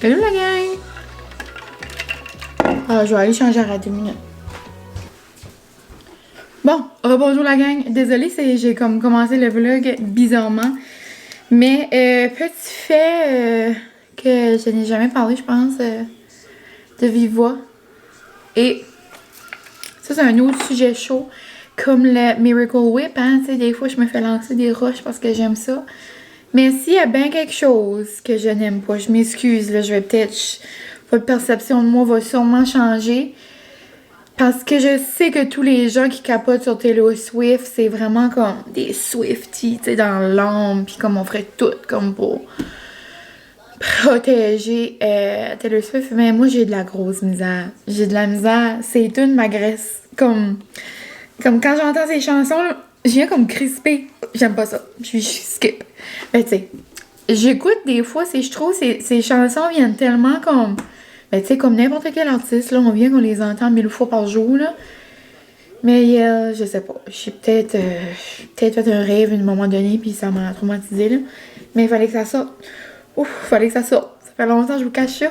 Salut la gang! Ah, je vais aller changer à 2 minutes. Bon, bonjour la gang. Désolée, j'ai comme commencé le vlog bizarrement. Mais petit fait que je n'ai jamais parlé, je pense, de vive voix. Et ça, c'est un autre sujet chaud. Comme le Miracle Whip, hein. Tu sais, des fois, je me fais lancer des roches parce que j'aime ça. Mais s'il y a bien quelque chose que je n'aime pas, je m'excuse, là, je vais peut-être... Votre perception de moi va sûrement changer. Parce que je sais que tous les gens qui capotent sur Taylor Swift, c'est vraiment comme des Swifties, tu sais, dans l'âme. Puis comme on ferait tout comme pour protéger Taylor Swift. Mais moi, j'ai de la grosse misère. J'ai de la misère. C'est une m'agresse. Comme quand j'entends ces chansons, là, je viens comme crisper. J'aime pas ça. Je skip. Ben, tu sais, j'écoute des fois, je trouve ces chansons viennent tellement comme... Ben, tu sais, comme n'importe quel artiste, là, on vient qu'on les entend 1000 fois par jour, là. Mais, je sais pas. J'ai peut-être fait un rêve à un moment donné, puis ça m'a traumatisé, là. Mais il fallait que ça sorte. Ouf, fallait que ça sorte. Ça fait longtemps que je vous cache ça.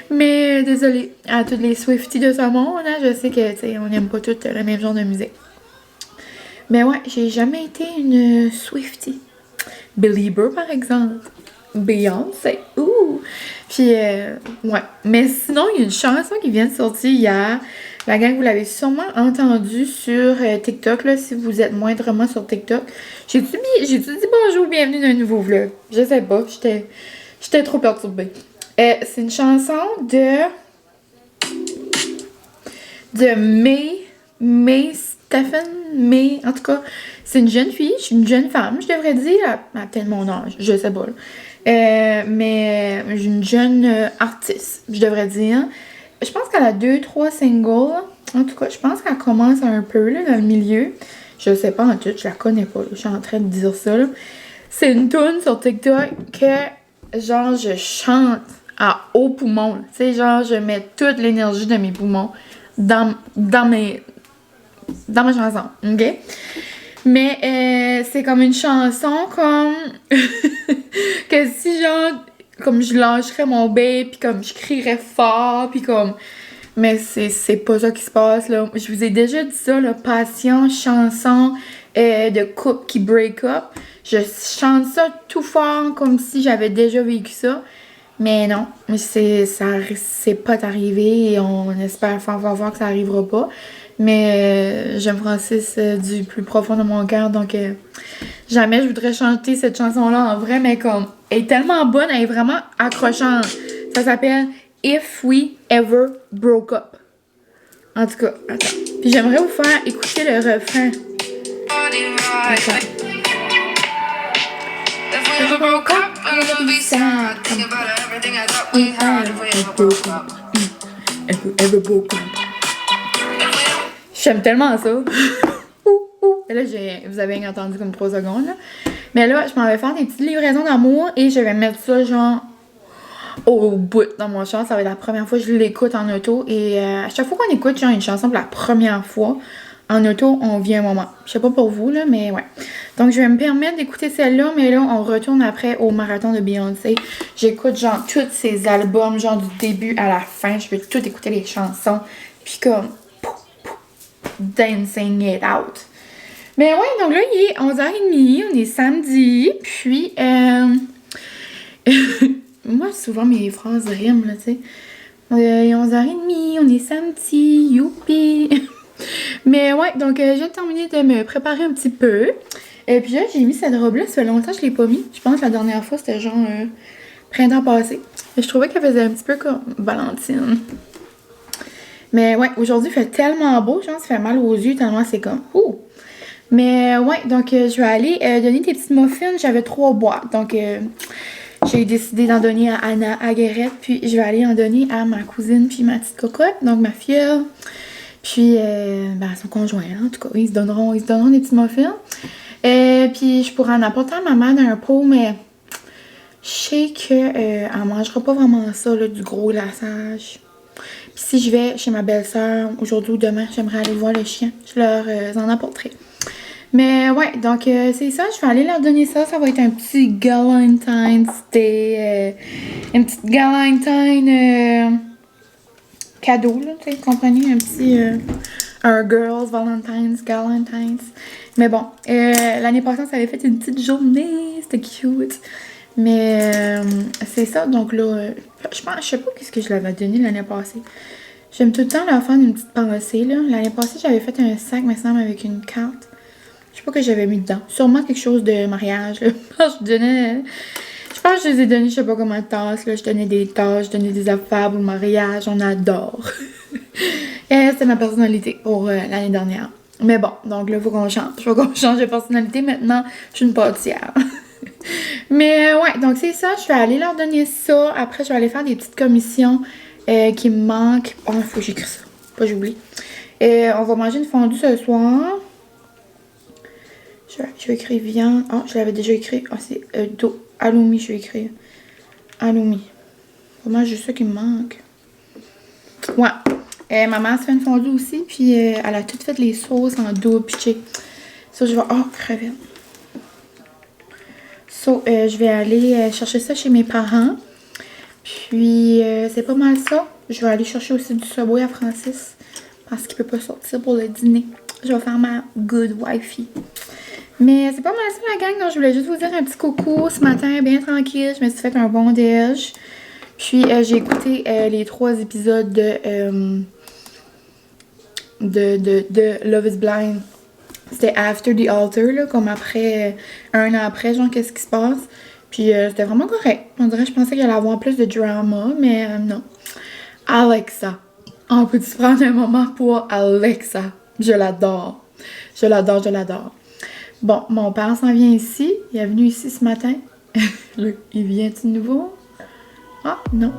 Mais, désolée à toutes les Swifties de ce monde, hein. Je sais que, tu sais, on n'aime pas toutes le même genre de musique. Mais ouais, j'ai jamais été une Swiftie. Belieber, par exemple. Beyoncé. Ouh! Puis, ouais. Mais sinon, il y a une chanson qui vient de sortir hier. La gang, vous l'avez sûrement entendue sur TikTok, là, si vous êtes moindrement sur TikTok. J'ai-tu dit bonjour, bienvenue dans un nouveau vlog? Je sais pas, j'étais trop perturbée. C'est une chanson de May Stephen, en tout cas, c'est une jeune fille, une jeune femme, je devrais dire, elle a peut-être mon âge, je sais pas, là. Mais une jeune artiste, je devrais dire. Je pense qu'elle a 2-3 singles. En tout cas, je pense qu'elle commence un peu là, dans le milieu. Je sais pas en tout, je la connais pas. Là. Je suis en train de dire ça. Là. C'est une tune sur TikTok que, genre, je chante à haut poumon. Tu sais, genre, je mets toute l'énergie de mes poumons dans ma chanson. OK? Mais c'est comme une chanson comme que si genre comme je lâcherais mon bec puis comme je crierais fort puis comme mais c'est pas ça qui se passe là. Je vous ai déjà dit ça là, passion, chanson de couple qui break up. Je chante ça tout fort comme si j'avais déjà vécu ça. Mais non, c'est pas arrivé et on espère fort voir que ça arrivera pas. Mais j'aime Francis du plus profond de mon cœur, donc jamais je voudrais chanter cette chanson-là en vrai, mais comme, elle est tellement bonne, elle est vraiment accrochante. Ça s'appelle If We Ever Broke Up. En tout cas, attends. Puis j'aimerais vous faire écouter le refrain. Attends. If we broke up, I'm gonna be sad. Think about everything I thought we had. If we ever broke up. If we ever broke up. J'aime tellement ça. Et là, vous avez rien entendu comme 3 secondes. Là. Mais là, je m'en vais faire des petites livraisons d'amour et je vais mettre ça genre au bout dans mon char. Ça va être la première fois que je l'écoute en auto. Et à chaque fois qu'on écoute genre une chanson pour la première fois en auto, on vit un moment. Je sais pas pour vous, là, mais ouais. Donc, je vais me permettre d'écouter celle-là, mais là, on retourne après au marathon de Beyoncé. J'écoute genre tous ses albums, genre du début à la fin. Je vais tout écouter les chansons. Puis comme... dancing it out. Mais ouais, donc là, il est 11h30, on est samedi, puis moi, souvent, mes phrases riment, là, tu sais. Il est 11h30, on est samedi, youpi! Mais ouais, donc j'ai terminé de me préparer un petit peu. Et puis là, j'ai mis cette robe-là, ça fait longtemps que je l'ai pas mis. Je pense que la dernière fois, c'était genre printemps passé. Et je trouvais qu'elle faisait un petit peu comme Valentine. Mais ouais, aujourd'hui, il fait tellement beau, genre, ça fait mal aux yeux, tellement c'est comme, ouh! Mais ouais, donc je vais aller donner des petites muffins. J'avais 3 boîtes, donc j'ai décidé d'en donner à Anna, à Guérette, puis je vais aller en donner à ma cousine, puis ma petite cocotte, donc ma filleule, puis son conjoint, hein, en tout cas, ils se donneront des petits muffins. Puis je pourrais en apporter à maman d'un pot, mais je sais qu'elle mangera pas vraiment ça, là, du gros glaçage. Puis si je vais chez ma belle-sœur aujourd'hui ou demain, j'aimerais aller voir le chien. Je leur en apporterai. Mais ouais, donc c'est ça, je vais aller leur donner ça. Ça va être un petit Galentine's Day. Une petite Galentine cadeau, là, tu sais, vous comprenez? Un petit un Girls Valentine's, Galentine's. Mais bon, l'année passée, ça avait fait une petite journée. C'était cute. Mais c'est ça, donc là, je sais pas qu'est-ce que je l'avais donné l'année passée. J'aime tout le temps leur faire une petite pensée, là. L'année passée, j'avais fait un sac, me semble, avec une carte. Je sais pas que j'avais mis dedans. Sûrement quelque chose de mariage, là. Je pense que je les ai donnés, je sais pas comment de tasses, là. Je donnais des tasses, je donnais des affaires pour le mariage. On adore. Et c'était ma personnalité pour l'année dernière. Mais bon, donc là, faut qu'on change. Faut qu'on change de personnalité. Maintenant, je suis une pâtissière. Mais ouais, donc c'est ça. Je vais aller leur donner ça. Après, je vais aller faire des petites commissions qui me manquent. Oh, il faut que j'écris ça. Pas j'oublie. On va manger une fondue ce soir. Je vais écrire viande. Oh, je l'avais déjà écrit. Oh, c'est halloumi, je vais écrire. Halloumi. Vraiment, juste ça qui me manque. Ouais. Maman se fait une fondue aussi. Puis elle a tout fait les sauces en double pitché. Ça, je vais. Oh, crevette. Je vais aller chercher ça chez mes parents. Puis, c'est pas mal ça. Je vais aller chercher aussi du Subway à Francis. Parce qu'il peut pas sortir pour le dîner. Je vais faire ma good wifey. Mais c'est pas mal ça la gang. Donc, je voulais juste vous dire un petit coucou ce matin, bien tranquille. Je me suis fait un bon déj. Puis, j'ai écouté les 3 épisodes de Love is Blind. C'était After the Altar, là, comme après, un an après, genre, qu'est-ce qui se passe. Puis c'était vraiment correct. On dirait, je pensais qu'il allait avoir plus de drama, mais non. Alexa. On peut-tu prendre un moment pour Alexa? Je l'adore. Je l'adore, je l'adore. Bon, mon père s'en vient ici. Il est venu ici ce matin. Il vient-tu de nouveau? Ah, non.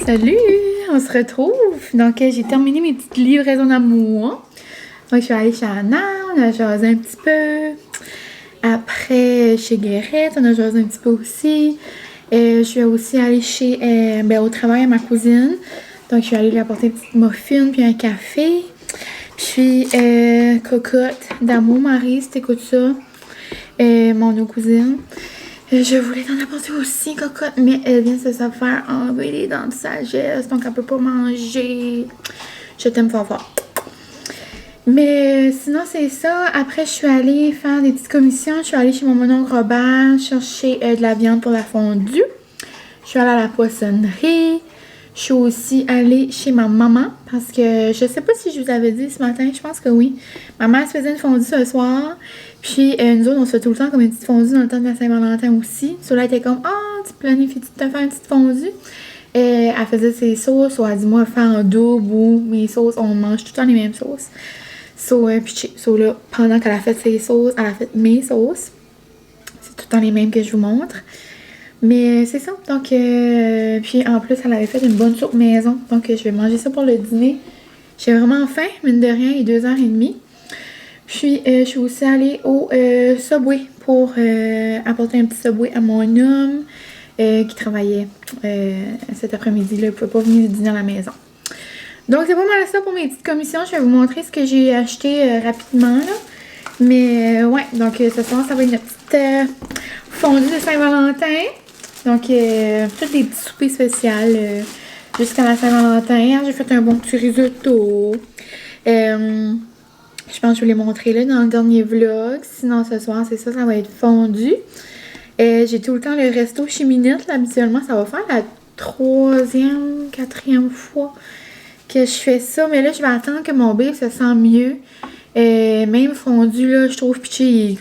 Salut! On se retrouve. Donc, j'ai terminé mes petites livraisons d'amour. Donc, je suis allée chez Anna, on a jasé un petit peu. Après, chez Guérette, on a jasé un petit peu aussi. Je suis aussi allée au travail à ma cousine. Donc, je suis allée lui apporter une petite muffin puis un café. Puis, cocotte d'amour, Marie, si t'écoutes ça. Mon autre cousine. Je voulais t'en apporter aussi, cocotte, mais elle vient de se faire enlever les dents de sagesse, donc elle peut pas manger. Je t'aime fort fort. Mais sinon, c'est ça. Après, je suis allée faire des petites commissions. Je suis allée chez mon oncle Robert chercher de la viande pour la fondue. Je suis allée à la poissonnerie. Je suis aussi allée chez ma maman parce que je sais pas si je vous avais dit ce matin, je pense que oui. Ma mère se faisait une fondue ce soir. Puis nous autres, on se fait tout le temps comme une petite fondue dans le temps de la Saint-Valentin aussi. Cela était comme tu planifies-tu de te faire une petite fondue? Elle faisait ses sauces, ou elle dit moi faire en double ou mes sauces, on mange tout le temps les mêmes sauces. Là, pendant qu'elle a fait ses sauces, elle a fait mes sauces. C'est tout le temps les mêmes que je vous montre. Mais c'est ça. Donc, puis en plus, elle avait fait une bonne soupe maison. Donc, je vais manger ça pour le dîner. J'ai vraiment faim, mine de rien, il est 2h30. Puis, je suis aussi allée au Subway pour apporter un petit Subway à mon homme qui travaillait cet après-midi. Là, il ne pouvait pas venir dîner à la maison. Donc, c'est pas mal ça pour mes petites commissions. Je vais vous montrer ce que j'ai acheté rapidement, là. Mais, ouais, donc ce soir, ça va être une petite fondue de Saint-Valentin. Donc, tous des petits soupers spéciaux jusqu'à la Saint-Valentin. J'ai fait un bon petit risotto. Je pense que je vous l'ai montré là dans le dernier vlog. Sinon, ce soir, c'est ça, ça va être fondu. J'ai tout le temps le resto chez Minette. Là, habituellement, ça va faire la 3e, 4e fois que je fais ça. Mais là, je vais attendre que mon bébé se sente mieux. Même fondu, là, je trouve pitché,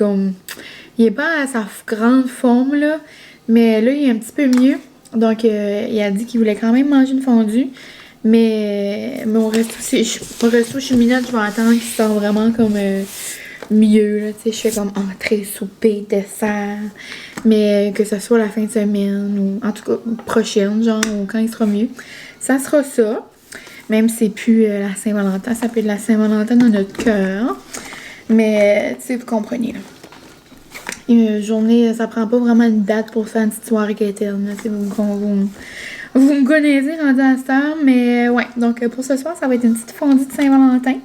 il est pas à sa grande forme, là. Mais là, il est un petit peu mieux. Donc, il a dit qu'il voulait quand même manger une fondue. Mais au resto chez Minette, je vais attendre qu'il sorte vraiment comme mieux. Là, je fais comme entrée, souper, dessert. Mais que ce soit la fin de semaine ou en tout cas prochaine, genre, ou quand il sera mieux. Ça sera ça. Même si c'est plus la Saint-Valentin, ça peut être la Saint-Valentin dans notre cœur. Mais, tu sais, vous comprenez, là. Une journée, ça prend pas vraiment une date pour faire une petite soirée quétaine. Vous me connaissez rendu à cette heure, mais ouais. Donc, pour ce soir, ça va être une petite fondue de Saint-Valentin.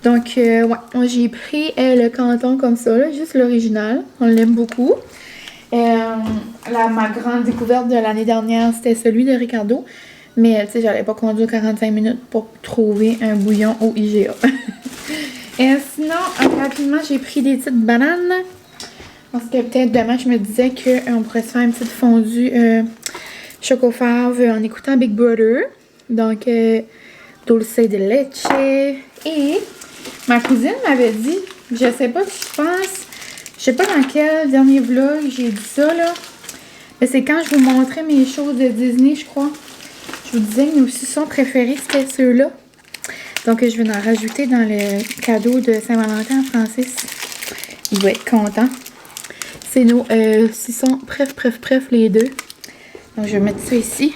Donc, ouais. Moi, j'ai pris le canton comme ça, là, juste l'original. On l'aime beaucoup. Ma grande découverte de l'année dernière, c'était celui de Ricardo. Mais, tu sais, j'allais pas conduire 45 minutes pour trouver un bouillon au IGA. Sinon, rapidement, j'ai pris des petites bananes. Parce que peut-être demain, je me disais qu'on pourrait se faire une petite fondue chocofave en écoutant Big Brother. Donc, dulce de leche. Et ma cousine m'avait dit, je sais pas, je sais pas dans quel dernier vlog j'ai dit ça, là. Mais c'est quand je vous montrais mes choses de Disney, je crois. Je vous disais que nos sons préférés, c'était ceux-là. Donc, je vais en rajouter dans le cadeau de Saint-Valentin à Francis. Il va être content. C'est nos sons bref, les deux. Donc, je vais mettre ça ici.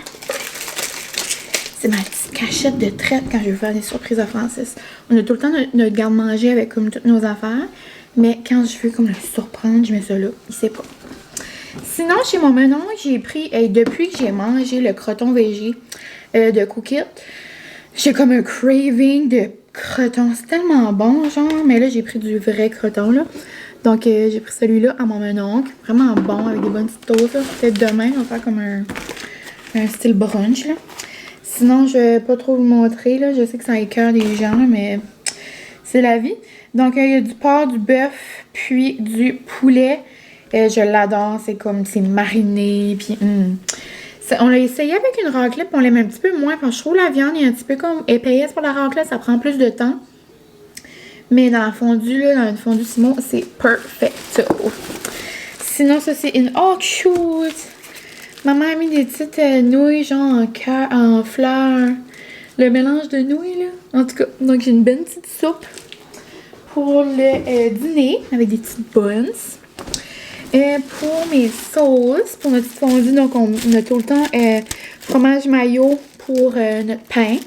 C'est ma petite cachette de traite quand je veux faire des surprises à Francis. On a tout le temps notre garde-manger avec comme toutes nos affaires. Mais quand je veux comme le surprendre, je mets ça là. Il sait pas. Sinon, chez mon menon, j'ai pris, depuis que j'ai mangé le croton végé de Cookit, j'ai comme un craving de croton. C'est tellement bon, genre. Mais là, j'ai pris du vrai croton, là. Donc, j'ai pris celui-là à mon menon. Vraiment bon, avec des bonnes petites toasts. Peut-être demain, on va faire comme un style brunch, là. Sinon, je vais pas trop vous montrer, là. Je sais que ça écoeure des gens, là, mais c'est la vie. Donc, il y a du porc, du bœuf, puis du poulet. Je l'adore. C'est mariné, puis... On l'a essayé avec une raclette, puis on l'aime un petit peu moins. Parce que je trouve la viande est un petit peu comme épaisse pour la raclette. Ça prend plus de temps. Mais dans la fondue, là, dans une fondue Simon, c'est perfecto. Sinon, ça, c'est une... Oh, cute! Maman a mis des petites nouilles, genre en cœur, en fleurs. Le mélange de nouilles, là. En tout cas, donc j'ai une bonne petite soupe pour le dîner, avec des petites buns. Pour mes sauces, pour notre petite fondue, donc on a tout le temps fromage mayo pour notre pain.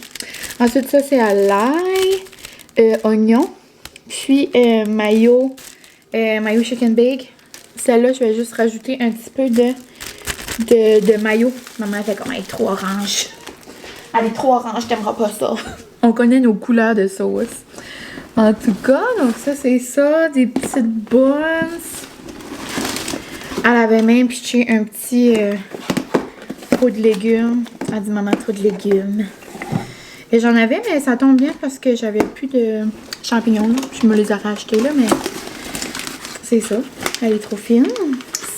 Ensuite, ça, c'est à l'ail, oignon, puis mayo chicken bake. Celle-là, je vais juste rajouter un petit peu de mayo. Maman fait comme, elle est trop orange. Elle est trop orange, t'aimeras pas ça. On connaît nos couleurs de sauce. En tout cas, donc ça, c'est ça. Des petites buns. Elle avait même pitché un petit pot de légumes. Elle dit, maman, trop de légumes. Et j'en avais, mais ça tombe bien parce que j'avais plus de champignons. Là. Je me les ai rachetés là, mais c'est ça. Elle est trop fine.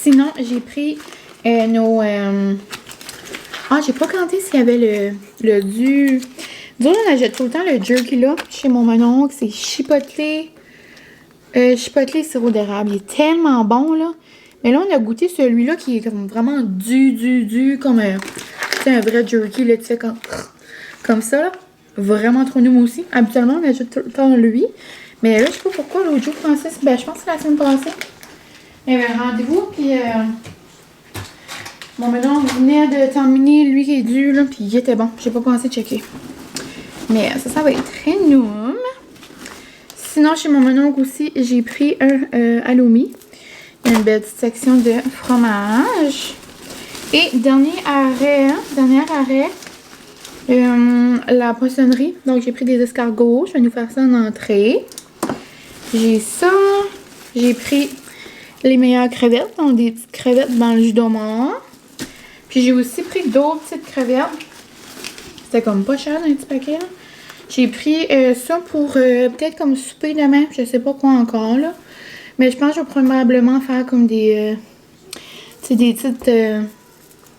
Sinon, j'ai pris nos... j'ai pas compté s'il y avait le du... Nous, on achète tout le temps le jerky là, chez mon mononcle. C'est chipotelé. Chipotelé sirop d'érable. Il est tellement bon, là. Mais là, on a goûté celui-là qui est comme vraiment comme un vrai jerky, là, tu sais, comme ça, là. Vraiment trop nous aussi. Habituellement, on achète tout le temps lui. Mais là, je sais pas pourquoi, l'autre jour, Francis, je pense que c'est la semaine passée. Il y avait un rendez-vous, puis bon, maintenant, on venait de terminer, lui qui est dû, là, puis il était bon. J'ai pas pensé checker. Mais ça va être très noum. Sinon, chez mon mononcle aussi, j'ai pris un halloumi. Il y a une belle petite section de fromage. Et dernier arrêt, la poissonnerie. Donc, j'ai pris des escargots. Je vais nous faire ça en entrée. J'ai ça. J'ai pris les meilleures crevettes. Donc, des petites crevettes dans le jus d'oignon. Puis, j'ai aussi pris d'autres petites crevettes. C'était comme pas cher dans un petit paquet, là. J'ai pris ça pour peut-être comme souper demain. Je sais pas quoi encore, là. Mais je pense que je vais probablement faire comme des... tu sais, des petites...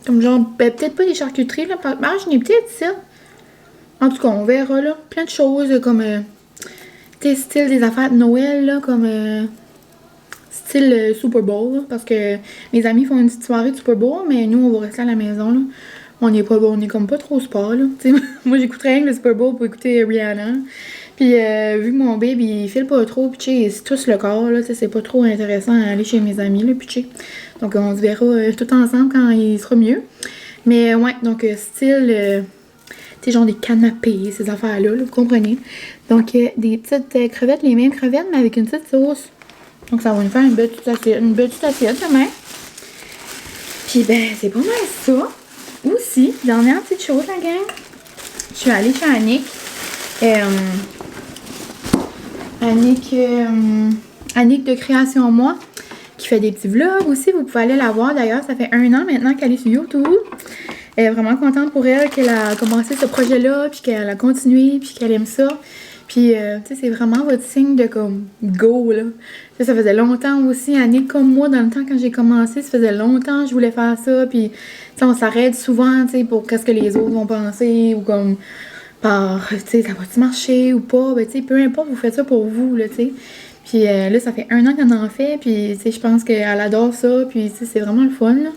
comme genre... peut-être pas des charcuteries, là. J'en ai peut-être ça. En tout cas, on verra, là. Plein de choses, comme... tu sais, style des affaires de Noël, là. Comme... style Super Bowl, là, parce que mes amis font une petite soirée de Super Bowl, mais nous, on va rester à la maison, là. On est comme pas trop sport, là. T'sais, moi, j'écouterais rien que le Super Bowl pour écouter Rihanna. Puis, vu que mon baby, il file pas trop, puis tu sais, il se touche le corps, là, c'est pas trop intéressant à aller chez mes amis, là, puis tu sais. Donc, on se verra tout ensemble quand il sera mieux. Mais, ouais, donc, style, tu sais, genre des canapés, ces affaires-là, là, vous comprenez. Donc, des petites crevettes, les mêmes crevettes, mais avec une petite sauce. Donc, ça va nous faire une belle petite assiette demain. Puis, ben, c'est pas mal ça. Aussi, dernière petite chose, la gang. Je suis allée chez Annick. Annick de Création Moi, qui fait des petits vlogs aussi. Vous pouvez aller la voir d'ailleurs. Ça fait 1 an maintenant qu'elle est sur YouTube. Elle est vraiment contente pour elle qu'elle a commencé ce projet-là, puis qu'elle a continué, puis qu'elle aime ça. Puis, tu sais, c'est vraiment votre signe de comme go, là. T'sais, ça faisait longtemps aussi, Annick, comme moi, dans le temps quand j'ai commencé, ça faisait longtemps que je voulais faire ça. Puis, tu sais, on s'arrête souvent, tu sais, pour qu'est-ce que les autres vont penser, ou comme, par, tu sais, ça va-tu marcher ou pas? Ben, tu sais, peu importe, vous faites ça pour vous, là, tu sais. Puis là, ça fait 1 an qu'elle en fait, puis, tu sais, je pense qu'elle adore ça, puis, tu sais, c'est vraiment le fun, là.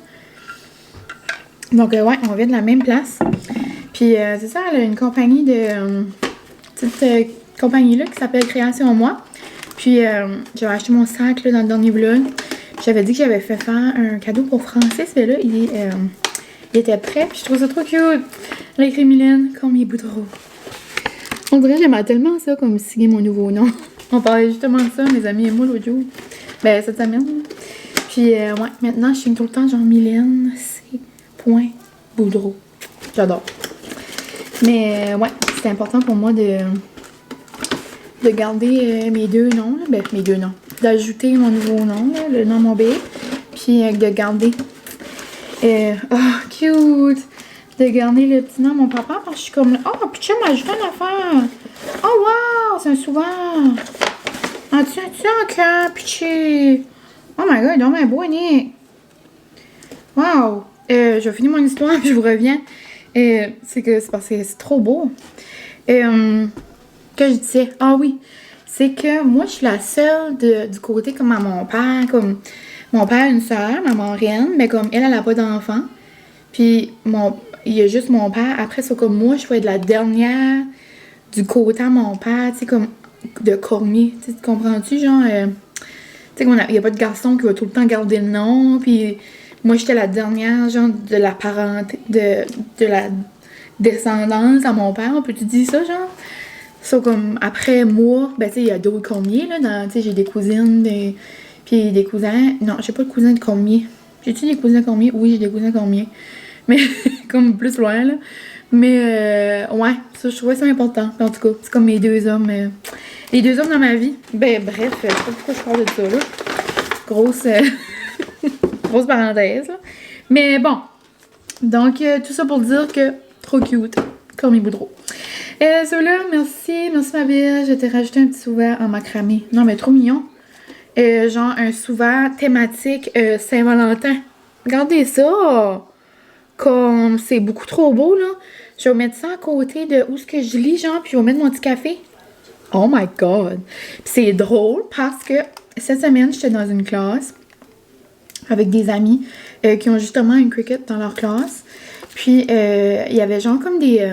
Donc, ouais, on vient de la même place. Puis, c'est ça, elle a une compagnie de... petite compagnie là qui s'appelle Création Moi. Puis j'avais acheté mon sac là, dans le dernier vlog. J'avais dit que j'avais fait faire un cadeau pour Francis, mais là il était prêt. Puis je trouve ça trop cute. Elle a écrit Mylène comme il Boudreau. On dirait que j'aimerais tellement ça comme signer mon nouveau nom. On parlait justement de ça, mes amis et moi l'autre jour. Ben cette semaine. Puis ouais, maintenant je signe tout le temps genre Mylène C. Boudreau. J'adore. Mais ouais, c'était important pour moi de garder mes 2 noms, là. Ben mes 2 noms. D'ajouter mon nouveau nom, là, le nom de mon bébé. Puis de garder. Oh, cute! De garder le petit nom de mon papa parce que je suis comme. Oh, puis tu m'a ajouté une affaire! Oh, wow! C'est un souvent! Ah, tiens, encore! Puis oh my god, il est donc beau, Nick! Wow! Je vais finir mon histoire puis je vous reviens. C'est parce que c'est trop beau. Que je disais, ah oui, c'est que moi je suis la seule du côté comme à mon père, comme mon père a une soeur, ma marraine, mais comme elle a pas d'enfant. Puis il y a juste mon père. Après ça, comme moi, je vais être la dernière du côté à mon père, tu sais, comme de Cormier. Tu comprends-tu, genre, tu sais, il n'y a pas de garçon qui va tout le temps garder le nom. Puis moi, j'étais la dernière, genre, de la parenté, de la descendance à mon père. On peut-tu dire ça, genre? So, comme, après moi, ben, tu sais, il y a d'autres Cormier, là. Tu sais, j'ai des cousines, puis des cousins. Non, j'ai pas de cousins de Cormier. J'ai-tu des cousins Cormier? Oui, j'ai des cousins Cormier. Mais, comme, plus loin, là. Mais, ouais, ça, je trouvais ça important. En tout cas, c'est comme mes 2 hommes. Les 2 hommes dans ma vie. Ben, bref, je sais pas pourquoi je parle de ça, là. Grosse... grosse parenthèse, là. Mais bon. Donc, tout ça pour dire que trop cute. Comme Boudreau. Là, merci ma belle. Je t'ai rajouté un petit souverain en macramé. Non, mais trop mignon. Genre un souverain thématique Saint-Valentin. Regardez ça. Comme c'est beaucoup trop beau, là. Je vais mettre ça à côté de où ce que je lis, genre, puis je vais mettre mon petit café. Oh my god. Puis c'est drôle parce que cette semaine, j'étais dans une classe avec des amis qui ont justement une cricket dans leur classe. Puis il y avait genre comme des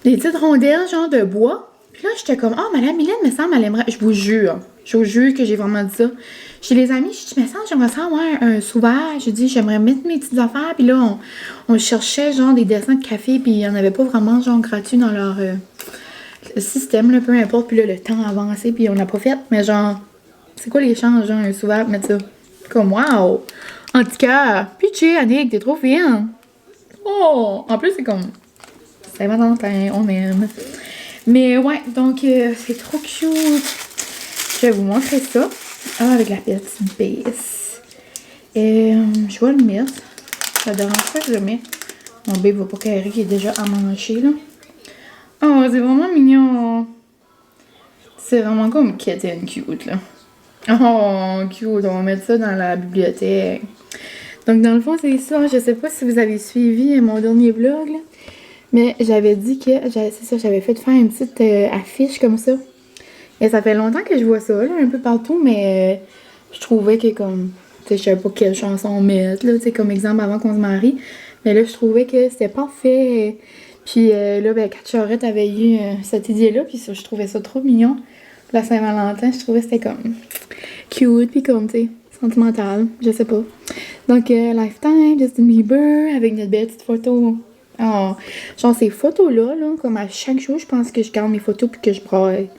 petites rondelles genre de bois. Puis là, j'étais comme, oh, Madame Mylène, me semble, elle aimerait. Je vous jure que j'ai vraiment dit ça. Chez les amis, je dis, me semble, j'aimerais ça avoir un souverain. J'ai dit, j'aimerais mettre mes petites affaires. Puis là, on cherchait genre des dessins de café. Puis il n'y en avait pas vraiment genre gratuit dans leur système, là, peu importe. Puis là, le temps a avancé. Puis on l'a pas fait. Mais genre, c'est quoi les chances, genre, un souverain, mettre ça? Comme, wow! En tout cas, pitché, Annick, t'es trop fine! Oh! En plus, c'est comme Saint-Valentin, on aime. Mais ouais, donc c'est trop cute. Je vais vous montrer ça. Ah, avec la petite base. Je vais le mettre. Ça dérange pas que je le mets. Mon bébé va pas carrer, il est déjà à manger, là. Oh, c'est vraiment mignon. C'est vraiment comme kitten cute, là. Oh, cute. On va mettre ça dans la bibliothèque. Donc, dans le fond, c'est ça. Je sais pas si vous avez suivi mon dernier vlog, là. Mais j'avais dit que, c'est ça, j'avais fait faire une petite affiche comme ça. Et ça fait longtemps que je vois ça, là, un peu partout, mais je trouvais que comme, tu sais, je savais pas quelle chanson mettre, là, tu sais, comme exemple avant qu'on se marie. Mais là, je trouvais que c'était parfait. Puis là, ben, Kat Charette avait eu cette idée-là, puis ça, je trouvais ça trop mignon. La Saint-Valentin, je trouvais que c'était comme cute, puis comme, tu sais, sentimental, je sais pas. Donc, Lifetime, Justin Bieber, avec notre belle petite photo. Oh, genre, ces photos-là, là, comme à chaque jour, je pense que je garde mes photos puis que je braille.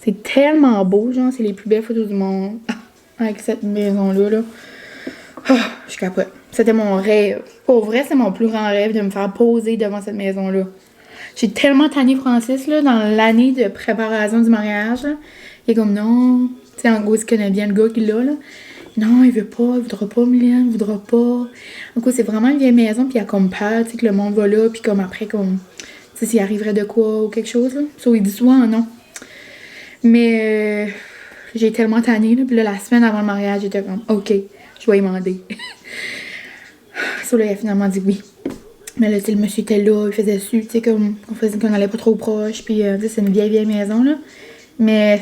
C'est tellement beau, genre, c'est les plus belles photos du monde. Avec cette maison-là, là. Oh, je capote. C'était mon rêve. Pour vrai, c'est mon plus grand rêve de me faire poser devant cette maison-là. J'ai tellement tanné Francis, là, dans l'année de préparation du mariage, là. Il est comme, non. Tu sais, en gros, il connaît bien le gars qui l'a, là. Non, il veut pas, il voudra pas, Mylène, il voudra pas. En gros, c'est vraiment une vieille maison, puis il y a comme peur, tu sais, que le monde va là, puis comme après, comme, tu sais, s'il arriverait de quoi ou quelque chose, là. So, il dit souvent non. Mais j'ai tellement tanné, là, puis là, la semaine avant le mariage, j'étais comme, OK, je vais y demander. So, là, il a finalement dit oui. Mais là, tu sais, le monsieur était là, il faisait su, tu sais, comme, qu'on allait pas trop proche, puis, tu sais, c'est une vieille maison, là. Mais,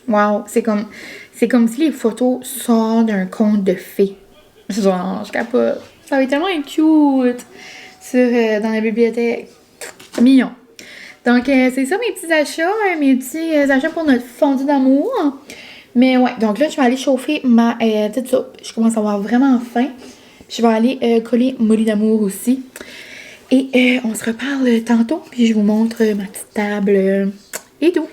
wow, c'est comme si les photos sortent d'un conte de fées. Genre, je capote. Ça va être tellement cute dans la bibliothèque. Mignon. Donc, c'est ça mes petits achats, mes petits achats pour notre fondue d'amour. Mais ouais, donc là, je vais aller chauffer ma petite soupe. Je commence à avoir vraiment faim. Je vais aller coller molly d'amour aussi. Et on se reparle tantôt, puis je vous montre ma petite table et tout.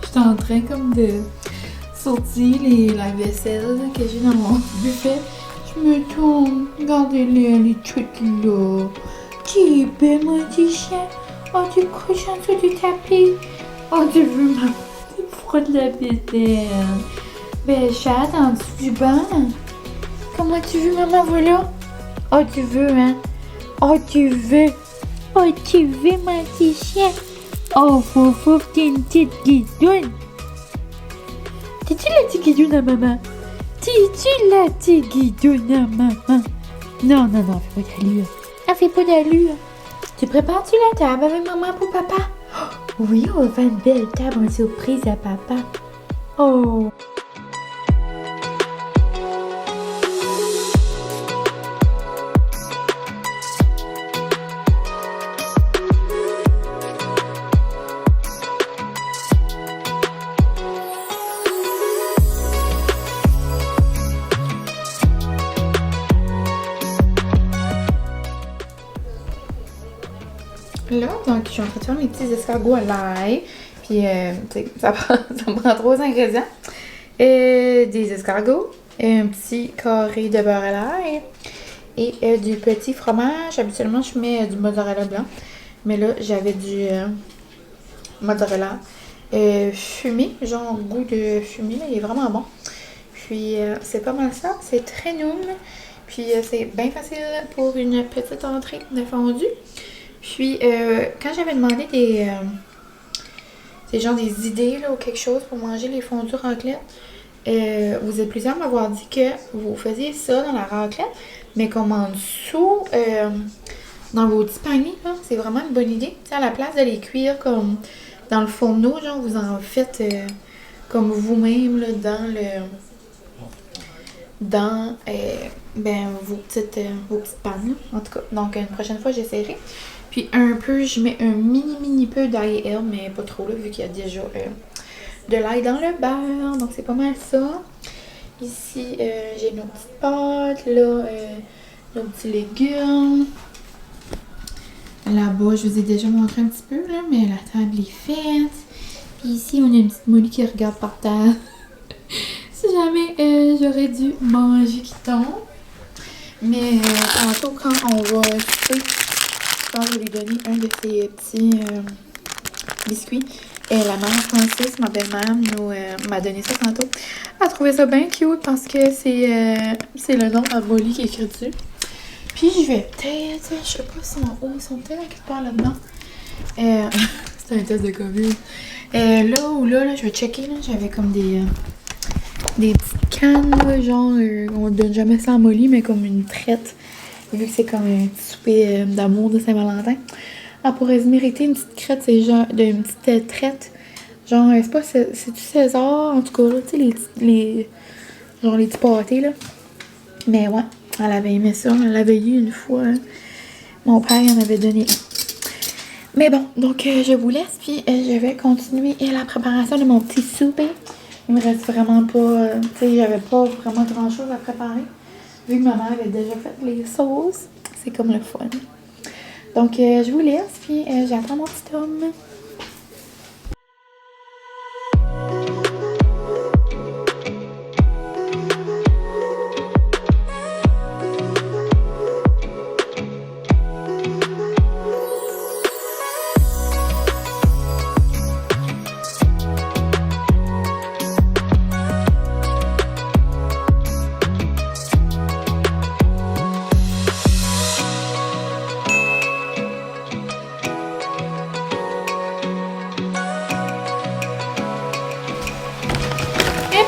J'étais en train comme de sortir la vaisselle là, que j'ai dans mon buffet. Je me tourne, regardez-les trucs là. Qui est belle, mon petit chien. Oh, tu couches en dessous du tapis. Oh, tu veux ma petite frotte la bédaine. Ben, chatte en dessous du banc. Comment tu veux, maman, voilà? Oh, tu veux, hein? Oh, tu veux. Oh, tu veux, mon petit chien. Oh, fouf, t'es une petite guidoune. T'es-tu la petite guidoune à maman? T'es-tu la petite guidoune à maman? Non, fais pas d'allure. Elle fait pas d'allure. Tu prépares-tu la table avec maman pour papa? Oh, oui, on va faire une belle table en surprise à papa. Oh. Là, donc, je suis en train de faire mes petits escargots à l'ail. Puis, tu sais, ça me prend 3 ingrédients. Des escargots, un petit carré de beurre à l'ail et du petit fromage. Habituellement, je mets du mozzarella blanc. Mais là, j'avais du mozzarella fumé, genre goût de fumé. Là, il est vraiment bon. Puis, c'est pas mal ça. C'est très noum. Puis, c'est bien facile pour une petite entrée de fondue. Puis, quand j'avais demandé des idées là, ou quelque chose pour manger les fondues raclette, vous êtes plusieurs à m'avoir dit que vous faisiez ça dans la raclette, mais comme en dessous, dans vos petits paniers, là, c'est vraiment une bonne idée. T'sais, à la place de les cuire comme dans le fourneau, genre, vous en faites comme vous-même là, dans vos petites pannes. En tout cas, donc une prochaine fois, j'essaierai. Puis un peu, je mets un mini peu d'ail et herbe, mais pas trop là, vu qu'il y a déjà de l'ail dans le beurre. Donc c'est pas mal ça. Ici, j'ai nos petites pâtes, là, nos petits légumes. Là-bas, je vous ai déjà montré un petit peu, là, mais la table est faite. Puis ici, on a une petite Molly qui regarde par terre. Si jamais j'aurais dû manger qui tombe. Mais tantôt, quand on va souper, je vais lui donner un de ces petits biscuits. Et la mère Francis, ma belle-mère, m'a donné ça tantôt. Elle a trouvé ça bien cute parce que c'est le nom à Molly qui est écrit dessus. Puis je vais peut-être, je sais pas si en haut, ils sont peut-être quelque part là-dedans. C'est un test de COVID. Là, je vais checker, là, j'avais comme des petites cannes, là, genre, on donne jamais ça à Molly, mais comme une traite. Vu que c'est comme un petit souper d'amour de Saint-Valentin. Elle pourrait se mériter une petite crête, c'est genre, une petite traite. Genre, c'est pas, c'est-tu César, en tout cas, là, tu sais, genre les petits pâtés, là. Mais ouais, elle avait aimé ça, elle l'avait eu une fois. Hein. Mon père en avait donné un. Mais bon, donc je vous laisse, puis je vais continuer la préparation de mon petit souper. Il me reste vraiment pas, tu sais, j'avais pas vraiment grand chose à préparer. Vu que ma mère avait déjà fait les sauces, c'est comme le fun. Donc je vous laisse, puis j'attends mon petit homme.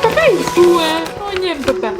Papa, il est fou, hein? On aime papa.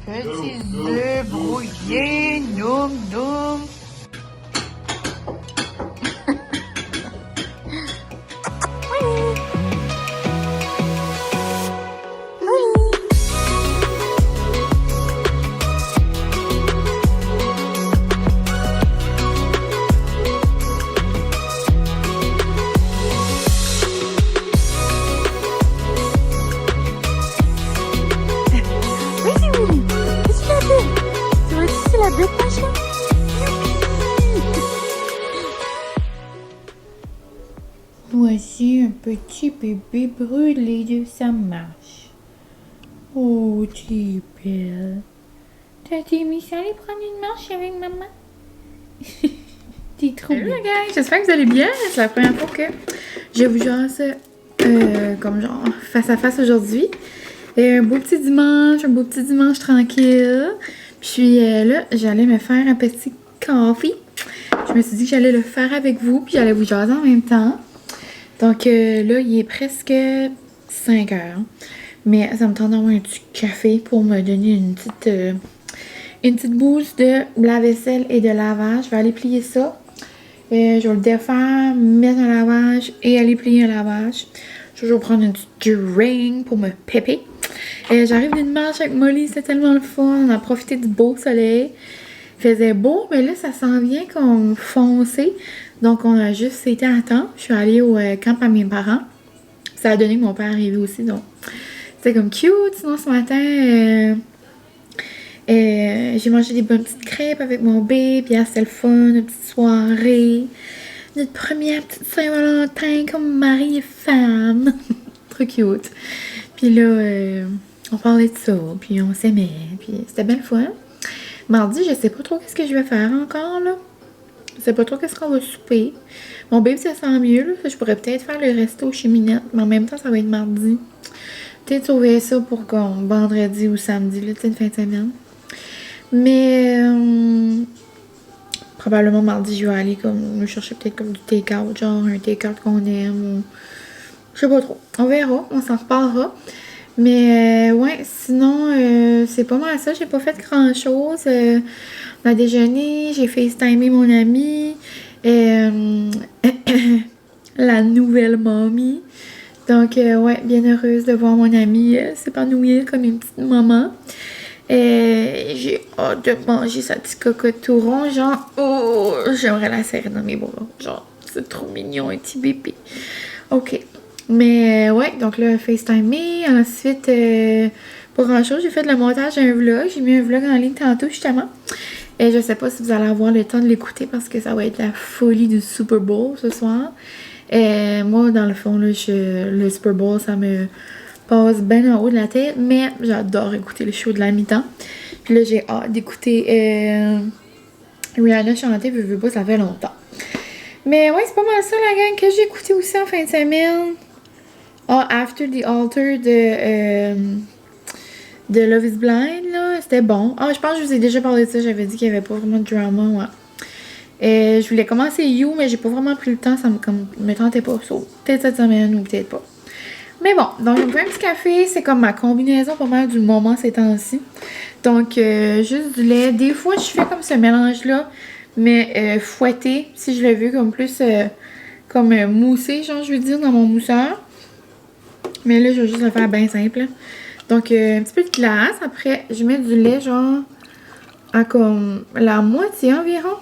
Petits œufs brouillés, noum noum. Voici un petit bébé brûlé de sa marche. Oh, t'es belle. T'as aimé ça aller prendre une marche avec maman? T'es trop belle. Salut, gang! J'espère que vous allez bien. C'est la première fois que je vous jase comme genre face à face aujourd'hui. Un beau petit dimanche tranquille. Puis là, j'allais me faire un petit café. Je me suis dit que j'allais le faire avec vous, puis j'allais vous jaser en même temps. Donc là, il est presque 5 heures. Mais ça me tente d'avoir un petit café pour me donner une petite boost de lave-vaisselle et de lavage. Je vais aller plier ça. Je vais le défaire, mettre un lavage et aller plier un lavage. Je vais toujours prendre une petite drink pour me pépper. J'arrive d'une marche avec Molly, c'était tellement le fun. On a profité du beau soleil. Il faisait beau, mais là, ça s'en vient comme foncé. Donc, on a juste été à temps. Je suis allée au camp à mes parents. Ça a donné que mon père arrivait aussi, donc c'était comme cute. Sinon, ce matin, j'ai mangé des bonnes petites crêpes avec mon bébé. Puis, c'était le fun, une petite soirée. Notre première petite Saint-Valentin comme mari et femme. Trop cute. Puis là, on parlait de ça, puis on s'aimait. Puis, c'était bien le fun. Mardi, je sais pas trop qu'est-ce que je vais faire encore, là. Je sais pas trop qu'est-ce qu'on va souper. Mon bébé, ça sent mieux, là. Je pourrais peut-être faire le resto chez Minette, mais en même temps, ça va être mardi. Peut-être sauver ça pour comme vendredi ou samedi, là, tu sais, une fin de semaine. Mais probablement mardi, je vais aller comme me chercher peut-être comme du take-out, genre un take-out qu'on aime ou je sais pas trop. On verra, on s'en reparlera. Mais ouais, sinon, c'est pas mal ça. J'ai pas fait grand-chose. On a déjeuné, j'ai FaceTimé mon amie, la nouvelle mamie. Donc, ouais, bien heureuse de voir mon amie s'épanouir comme une petite maman. J'ai hâte de manger sa petite cocotte tout rond, genre, oh, j'aimerais la serrer dans mes bras. Genre, c'est trop mignon, un petit bébé. Ok. Mais, ouais, donc là, FaceTime. Ensuite, pas grand chose, j'ai fait le montage d'un vlog. J'ai mis un vlog en ligne tantôt, justement. Et je sais pas si vous allez avoir le temps de l'écouter parce que ça va être la folie du Super Bowl ce soir. Moi, dans le fond, là, le Super Bowl, ça me passe bien en haut de la tête, mais j'adore écouter le show de la mi-temps. Puis là, j'ai hâte d'écouter Rihanna chanter, veux pas, ça fait longtemps. Mais ouais, c'est pas mal ça, la gang, que j'ai écouté aussi en fin de semaine. After the Altar de Love is Blind, là, c'était bon. Je pense que je vous ai déjà parlé de ça, j'avais dit qu'il n'y avait pas vraiment de drama, ouais. Je voulais commencer You, mais j'ai pas vraiment pris le temps, ça me tentait pas. Peut-être cette semaine ou peut-être pas. Mais bon, donc je me fais un petit café, c'est comme ma combinaison pas mal du moment ces temps-ci. Donc, juste du lait. Des fois, je fais comme ce mélange-là, mais fouetté, si je le veux, comme plus comme moussé, genre, je veux dire, dans mon mousseur. Mais là, je vais juste le faire bien simple. Donc, un petit peu de glace. Après, je mets du lait, genre, à comme la moitié environ.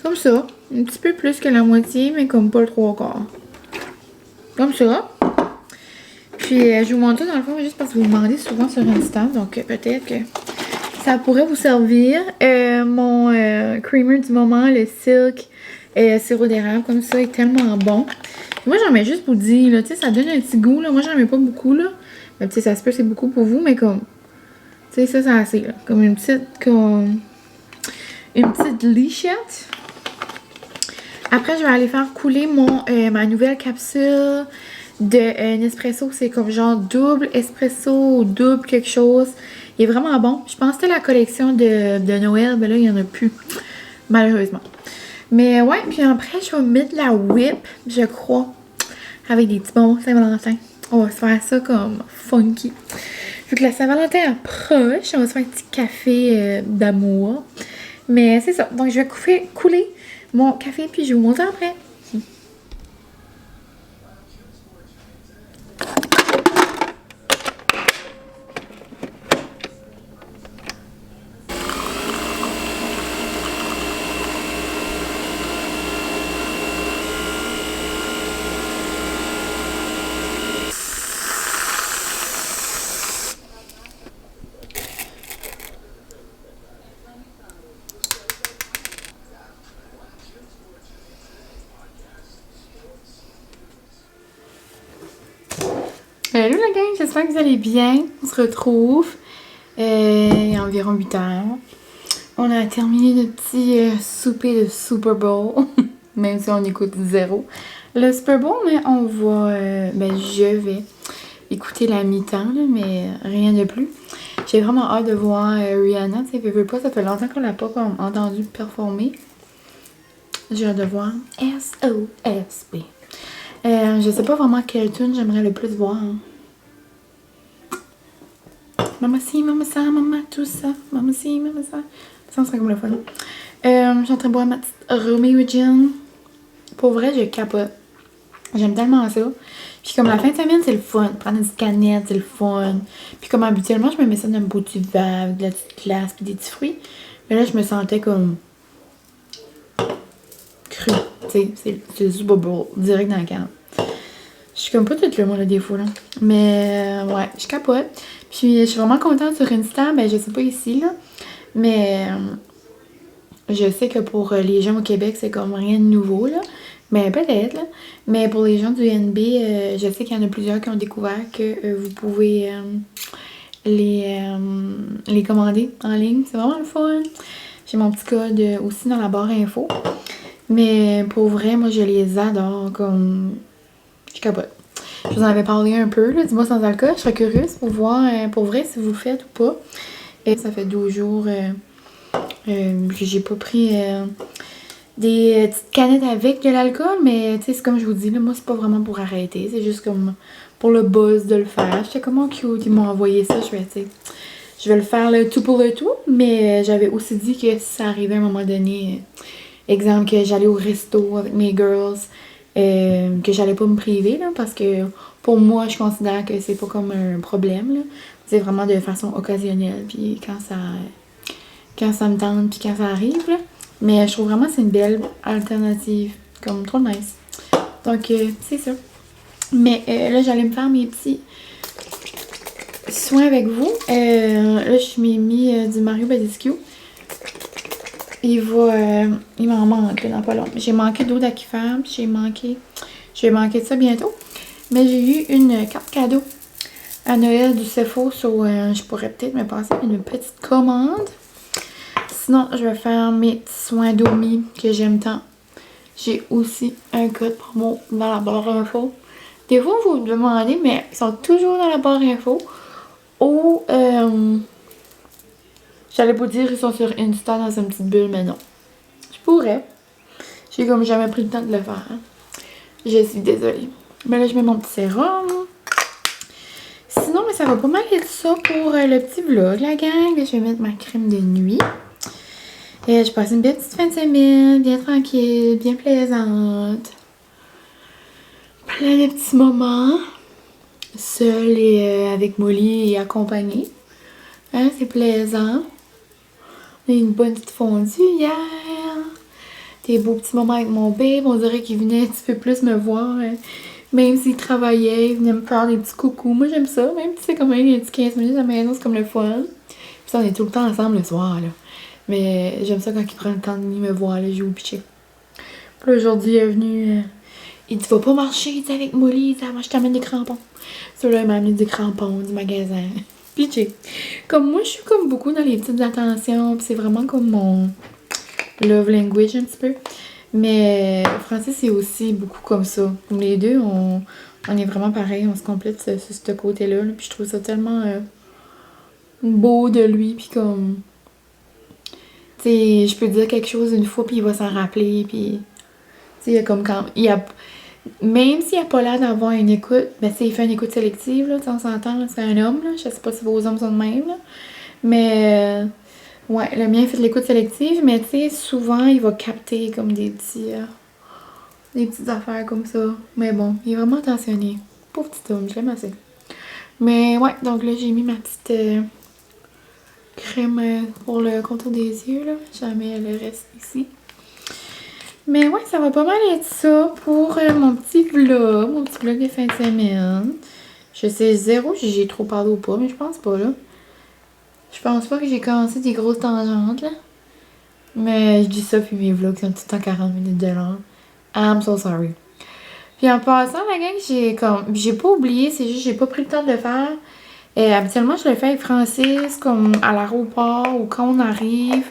Comme ça. Un petit peu plus que la moitié, mais comme pas le trois quarts. Comme ça. Puis, je vous montre ça dans le fond, juste parce que vous me demandez souvent sur Insta. Donc, peut-être que ça pourrait vous servir. Mon creamer du moment, le Silk sirop d'érable, comme ça, est tellement bon. Moi, j'en mets juste pour dire, là, tu sais, ça donne un petit goût, là. Moi, j'en mets pas beaucoup, là. Mais, tu sais, ça se peut, c'est beaucoup pour vous, mais comme, tu sais, ça, c'est assez, là. Comme une petite lichette. Après, je vais aller faire couler ma nouvelle capsule de Nespresso. C'est comme genre double espresso ou double quelque chose. Il est vraiment bon. Je pense que c'était la collection de Noël. Ben là, il n'y en a plus, malheureusement. Mais ouais, puis après, je vais mettre la whip, je crois, avec des petits bonbons Saint-Valentin. On va se faire ça comme funky. Vu que la Saint-Valentin approche, on va se faire un petit café d'amour. Mais c'est ça. Donc, je vais couler mon café, puis je vous montre après. Hello la gang, j'espère que vous allez bien. On se retrouve il y a environ 8 heures. On a terminé notre petit souper de Super Bowl, même si on écoute zéro. Le Super Bowl, mais on va, je vais écouter la mi-temps, là, mais rien de plus. J'ai vraiment hâte de voir Rihanna, tu sais, veux pas, ça fait longtemps qu'on l'a pas entendu performer. J'ai hâte de voir SOSB. Je sais pas vraiment quelle tune j'aimerais le plus voir. Hein. Maman si, maman ça, maman tout ça. Maman si, maman ça. Ça serait comme le fun. Je suis en train de boire ma petite Romeo Gin. Pour vrai, je capote. J'aime tellement ça. Puis comme la fin de semaine, c'est le fun. Prendre une petite canette, c'est le fun. Puis comme habituellement, je me mets ça dans un beau du verre avec de la petite glace puis des petits fruits. Mais là, je me sentais comme cru. Tu sais, c'est le Super Bowl direct dans la canne. Je suis comme pas toute le monde des fois là. Mais ouais, je capote. Puis je suis vraiment contente sur Insta. Ben je sais pas ici là. Mais je sais que pour les gens au Québec, c'est comme rien de nouveau là. Mais peut-être là. Mais pour les gens du NB, je sais qu'il y en a plusieurs qui ont découvert que vous pouvez les commander en ligne. C'est vraiment le fun. J'ai mon petit code aussi dans la barre info. Mais pour vrai, moi je les adore comme... Je capote. Je vous en avais parlé un peu, là, dis-moi sans alcool. Je serais curieuse pour voir, pour vrai, si vous le faites ou pas. Et ça fait 12 jours que j'ai pas pris des petites canettes avec de l'alcool. Mais tu sais, c'est comme je vous dis, là, moi, c'est pas vraiment pour arrêter. C'est juste comme pour le buzz de le faire. J'étais comme, oh, cute, ils m'ont envoyé ça. Je vais le faire le tout pour le tout. Mais j'avais aussi dit que si ça arrivait à un moment donné, exemple que j'allais au resto avec mes girls, que j'allais pas me priver, là, parce que pour moi, je considère que c'est pas comme un problème, là. C'est vraiment de façon occasionnelle, puis quand ça me tente, puis quand ça arrive, là. Mais je trouve vraiment que c'est une belle alternative, comme trop nice. Donc, c'est ça. Mais là, j'allais me faire mes petits soins avec vous. Là, je m'ai mis du Mario Badescu. Il m'en manque là, dans pas long. J'ai manqué d'eau d'aquifère, puis je vais manquer de ça bientôt. Mais j'ai eu une carte cadeau à Noël du Sephora, je pourrais peut-être me passer une petite commande. Sinon, je vais faire mes petits soins d'Omi que j'aime tant. J'ai aussi un code promo dans la barre info. Des fois, vous me demandez, mais ils sont toujours dans la barre info. Ou, j'allais pas dire ils sont sur Insta dans une petite bulle, mais non. Je pourrais. J'ai comme jamais pris le temps de le faire. Je suis désolée. Mais là, je mets mon petit sérum. Sinon, mais ça va pas mal être ça pour le petit vlog, la gang. Je vais mettre ma crème de nuit. Et je passe une belle petite fin de semaine, bien tranquille, bien plaisante. Plein de petits moments. Seule et avec Molly et accompagnée. Hein, c'est plaisant. On a eu une bonne petite fondue hier. Des beaux petits moments avec mon babe. On dirait qu'il venait un petit peu plus me voir. Même s'il travaillait, il venait me faire des petits coucous. Moi, j'aime ça. Même si c'est comme un petit 15 minutes à la maison, c'est comme le fun. Puis ça, on est tout le temps ensemble le soir, là. Mais j'aime ça quand il prend le temps de venir me voir, là, jouer au pitcher. Puis là, aujourd'hui, il est venu... il dit, va pas marcher, tu avec Molly, moi, je t'amène des crampons. Celui-là, il m'a amené des crampons du magasin. Pitché. Comme moi, je suis comme beaucoup dans les petites attentions. Puis c'est vraiment comme mon love language un petit peu. Mais Francis, c'est aussi beaucoup comme ça. Comme les deux, on est vraiment pareil. On se complète sur ce côté-là. Là. Puis je trouve ça tellement beau de lui. Puis comme... tu sais, je peux dire quelque chose une fois, puis il va s'en rappeler. Puis... tu sais, comme quand... même s'il n'a pas l'air d'avoir une écoute, ben il fait une écoute sélective, là, on s'entend, c'est un homme, là. Je sais pas si vos hommes sont de même, là. Mais... ouais, le mien fait de l'écoute sélective, mais tu sais, souvent, il va capter comme des petites affaires comme ça. Mais bon, il est vraiment attentionné. Pauvre petit homme, je l'aime assez. Mais ouais, donc là, j'ai mis ma petite crème pour le contour des yeux, là. Jamais elle reste ici. Mais ouais, ça va pas mal être ça pour mon petit vlog de fin de semaine. Je sais zéro si j'ai trop parlé ou pas, mais je pense pas, là. Je pense pas que j'ai commencé des grosses tangentes, là. Mais je dis ça, puis mes vlogs sont tout le temps 40 minutes de long. I'm so sorry. Puis en passant, la gang, j'ai pas oublié, c'est juste j'ai pas pris le temps de le faire. Habituellement, je le fais avec Francis, comme à l'aéroport, ou quand on arrive.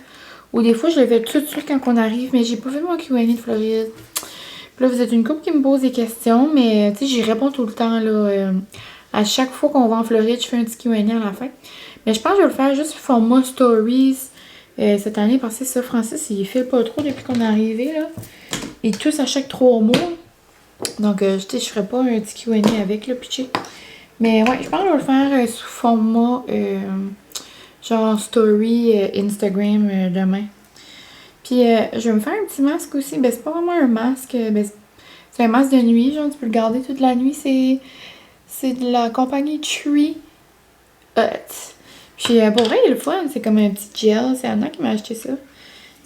Ou des fois, je le fais tout de suite quand on arrive, mais j'ai pas fait mon Q&A de Floride. Puis là, vous êtes une couple qui me pose des questions, mais tu sais, j'y réponds tout le temps, là. À chaque fois qu'on va en Floride, je fais un petit Q&A à la fin. Mais je pense que je vais le faire juste format stories cette année, parce que ça, Francis, il file pas trop depuis qu'on est arrivé, là. Il tousse à chaque 3 mois. Donc, tu sais, je ferai pas un petit Q&A avec, là, pitché. Mais ouais, je pense que je vais le faire sous format... genre story Instagram demain. Puis je vais me faire un petit masque aussi. Ben c'est pas vraiment un masque. C'est un masque de nuit. Genre tu peux le garder toute la nuit. C'est de la compagnie Tree Hut. Puis pour vrai il est le fun. C'est comme un petit gel. C'est Anna qui m'a acheté ça.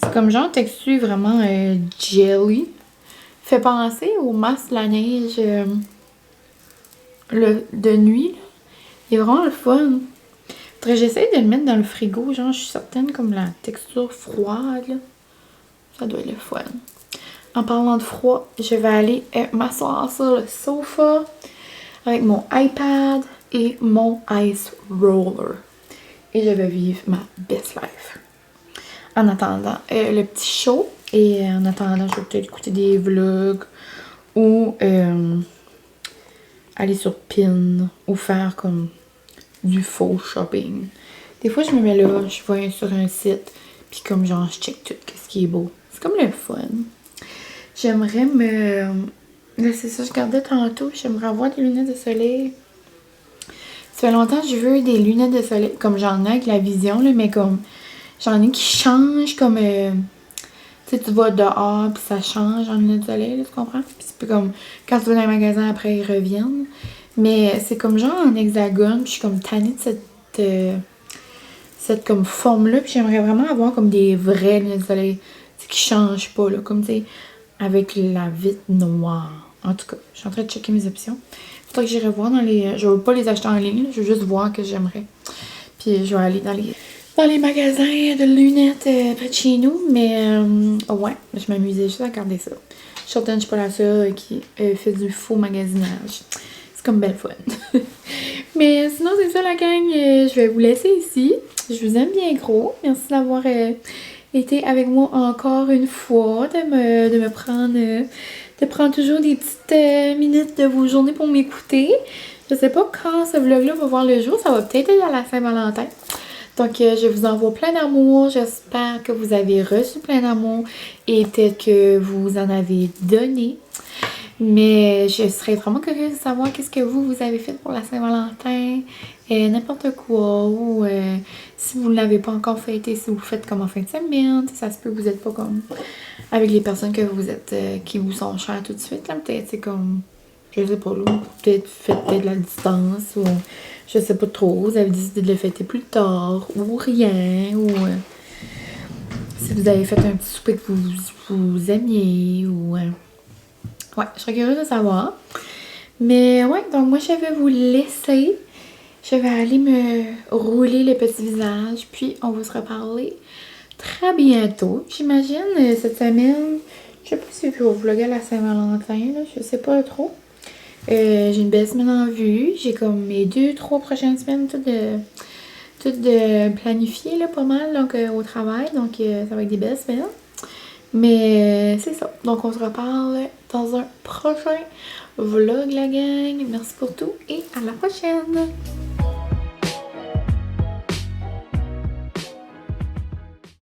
C'est comme genre texture vraiment jelly. Fait penser au masque de la neige de nuit. Il est vraiment le fun. J'essaie de le mettre dans le frigo, genre je suis certaine comme la texture froide, là. Ça doit être le fun. En parlant de froid, je vais aller m'asseoir sur le sofa avec mon iPad et mon ice roller. Et je vais vivre ma best life. En attendant le petit show, et en attendant, je vais peut-être écouter des vlogs ou aller sur Pin ou faire comme du faux shopping. Des fois, je me mets là, je vais sur un site, puis comme genre, je check tout ce qui est beau. C'est comme le fun. J'aimerais me... là, c'est ça, je regardais tantôt, j'aimerais avoir des lunettes de soleil. Ça fait longtemps que je veux des lunettes de soleil, comme j'en ai avec la vision, là, mais comme... j'en ai qui changent, comme... Tu sais, tu vas dehors, puis ça change en lunettes de soleil, là, tu comprends? Puis c'est plus comme quand tu vas dans les magasins, après, ils reviennent. Mais c'est comme genre en hexagone, puis je suis comme tannée de cette comme forme-là, puis j'aimerais vraiment avoir comme des vraies lunettes de soleil, tu sais, qui changent pas, là, comme, tu sais, avec la vitre noire. En tout cas, je suis en train de checker mes options. Faudrait que j'irai voir dans les... Je veux pas les acheter en ligne, là, je veux juste voir que j'aimerais. Puis je vais aller dans les magasins de lunettes près de chez nous. Mais ouais, je m'amusais juste à regarder ça. Je suis certaine que je suis pas la seule qui fait du faux magasinage. C'est comme belle fun. Mais sinon, c'est ça la gang. Je vais vous laisser ici. Je vous aime bien gros. Merci d'avoir été avec moi encore une fois. De me prendre... de prendre toujours des petites minutes de vos journées pour m'écouter. Je sais pas quand ce vlog-là va voir le jour. Ça va peut-être être à la Saint-Valentin. Donc, je vous envoie plein d'amour. J'espère que vous avez reçu plein d'amour et peut-être que vous en avez donné. Mais je serais vraiment curieuse de savoir qu'est-ce que vous avez fait pour la Saint-Valentin. N'importe quoi. Ou si vous ne l'avez pas encore fêté, si vous le faites comme en fin de semaine. Ça se peut que vous n'êtes pas comme avec les personnes que vous êtes qui vous sont chères tout de suite. Peut-être c'est comme... Je sais pas, là, peut-être faites peut-être la distance ou je sais pas trop. Vous avez décidé de le fêter plus tard ou rien. Ou si vous avez fait un petit souper que vous aimiez ou... ouais, je serais curieuse de savoir. Mais ouais, donc moi je vais vous laisser. Je vais aller me rouler le petit visage. Puis on va se reparler très bientôt. J'imagine cette semaine. Je sais pas si je vais vlogger à la Saint-Valentin. Je sais pas trop. J'ai une belle semaine en vue. J'ai comme mes 2-3 prochaines semaines toutes de planifiées là, pas mal donc, au travail. Donc ça va être des belles semaines. Mais c'est ça. Donc on se reparle dans un prochain vlog la gang. Merci pour tout et à la prochaine.